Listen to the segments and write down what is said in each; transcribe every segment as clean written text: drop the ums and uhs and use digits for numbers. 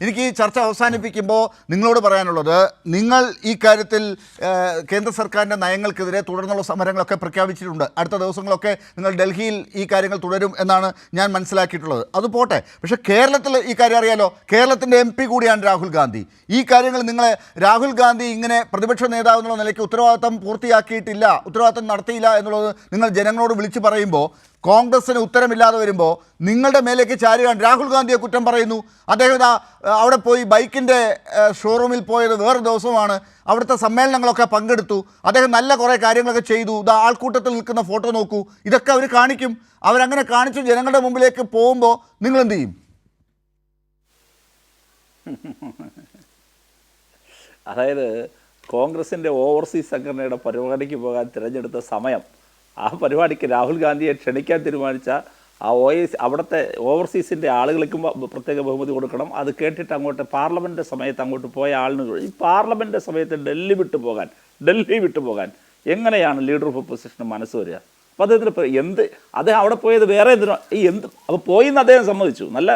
എനിക്ക് ഈ ചർച്ച അവസാനിപ്പിക്കുമ്പോൾ നിങ്ങളോട് പറയാനുള്ളത്, നിങ്ങൾ ഈ കാര്യത്തിൽ കേന്ദ്ര സർക്കാരിൻ്റെ നയങ്ങൾക്കെതിരെ തുടർന്നുള്ള സമരങ്ങളൊക്കെ പ്രഖ്യാപിച്ചിട്ടുണ്ട്. അടുത്ത ദിവസങ്ങളൊക്കെ നിങ്ങൾ ഡൽഹിയിൽ ഈ കാര്യങ്ങൾ തുടരും എന്നാണ് ഞാൻ മനസ്സിലാക്കിയിട്ടുള്ളത്. അത് പോട്ടെ, പക്ഷേ കേരളത്തിൽ ഈ കാര്യം അറിയാലോ, കേരളത്തിൻ്റെ MP കൂടിയാണ് രാഹുൽ ഗാന്ധി. ഈ കാര്യങ്ങൾ നിങ്ങളെ രാഹുൽ ഗാന്ധി ഇങ്ങനെ പ്രതിപക്ഷ നേതാവ് എന്നുള്ള നിലയ്ക്ക് ഉത്തരവാദിത്തം പൂർത്തിയാക്കിയിട്ടില്ല, ഉത്തരവാദിത്തം നടത്തിയില്ല എന്നുള്ളത് നിങ്ങൾ ജനങ്ങളോട് വിളിച്ചു പറയുമ്പോൾ കോൺഗ്രസിന് ഉത്തരമില്ലാതെ വരുമ്പോൾ നിങ്ങളുടെ മേലേക്ക് ചാരുകയാണ്. രാഹുൽ ഗാന്ധിയെ കുറ്റം പറയുന്നു. അദ്ദേഹം അവിടെ പോയി ബൈക്കിൻ്റെ ഷോറൂമിൽ പോയത് വേറെ ദിവസമാണ്. അവിടുത്തെ സമ്മേളനങ്ങളൊക്കെ പങ്കെടുത്തു. അദ്ദേഹം നല്ല കുറേ കാര്യങ്ങളൊക്കെ ചെയ്തു. ആൾക്കൂട്ടത്തിൽ നിൽക്കുന്ന ഫോട്ടോ നോക്കൂ. ഇതൊക്കെ അവർ കാണിക്കും. അവരങ്ങനെ കാണിച്ചു ജനങ്ങളുടെ മുമ്പിലേക്ക് പോകുമ്പോൾ നിങ്ങൾ എന്ത് ചെയ്യും? അതായത് കോൺഗ്രസിൻ്റെ ഓവർസീസ് സംഘടനയുടെ പരിപാടിക്ക് പോകാൻ തിരഞ്ഞെടുത്ത സമയം, ആ പരിപാടിക്ക് രാഹുൽ ഗാന്ധിയെ ക്ഷണിക്കാൻ തീരുമാനിച്ച അവിടുത്തെ ഓവർസീസിൻ്റെ ആളുകൾക്കും പ്രത്യേക ബഹുമതി കൊടുക്കണം. അത് കേട്ടിട്ട് അങ്ങോട്ട് പാർലമെൻറ്റിൻ്റെ സമയത്ത് അങ്ങോട്ട് പോയ ആളിന് ഈ പാർലമെൻറ്റിൻ്റെ സമയത്ത് ഡൽഹി വിട്ടു പോകാൻ എങ്ങനെയാണ് ലീഡർ ഓഫ് ഒപ്പോസിഷന് മനസ്സ് വരിക? അപ്പോൾ അദ്ദേഹത്തിന് അദ്ദേഹം അവിടെ പോയത് വേറെ എന്തിനോ അപ്പോൾ പോയിന്ന് അദ്ദേഹം സമ്മതിച്ചു. നല്ല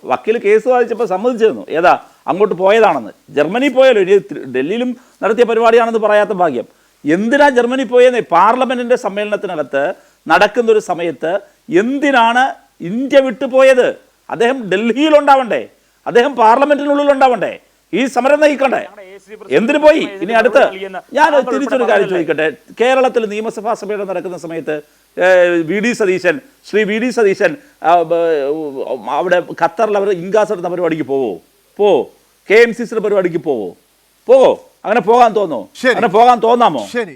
വക്കീൽ കേസ് വാദിച്ചപ്പോൾ സമ്മതിച്ചിരുന്നു ഏതാ അങ്ങോട്ട് പോയതാണെന്ന്. ജർമ്മനി പോയാലോ, ഇനി ഡൽഹിയിലും നടത്തിയ പരിപാടിയാണെന്ന് പറയാത്ത ഭാഗ്യം. എന്തിനാ ജർമ്മനി പോയെന്ന് പാർലമെൻറ്റിൻ്റെ സമ്മേളനത്തിനകത്ത് നടക്കുന്നൊരു സമയത്ത് എന്തിനാണ് ഇന്ത്യ വിട്ടുപോയത്? അദ്ദേഹം ഡൽഹിയിലുണ്ടാവണ്ടേ, അദ്ദേഹം പാർലമെൻറ്റിനുള്ളിലുണ്ടാവണ്ടേ, ഈ സമരം നയിക്കണ്ടേ? എന്തിനു പോയി? ഇനി അടുത്ത് ഞാൻ തിരിച്ചൊരു കാര്യം ചോദിക്കട്ടെ. കേരളത്തിൽ നിയമസഭാ സമ്മേളനം നടക്കുന്ന സമയത്ത് ശ്രീ വി ഡി സതീശൻ അവിടെ ഖത്തറിൽ അവർ ഇൻഗാസ് എടുത്ത പരിപാടിക്ക് പോവോ? KMCC പരിപാടിക്ക് പോവോ? അങ്ങനെ പോകാൻ തോന്നുമോ? അങ്ങനെ പോകാൻ തോന്നാമോ? ശരി.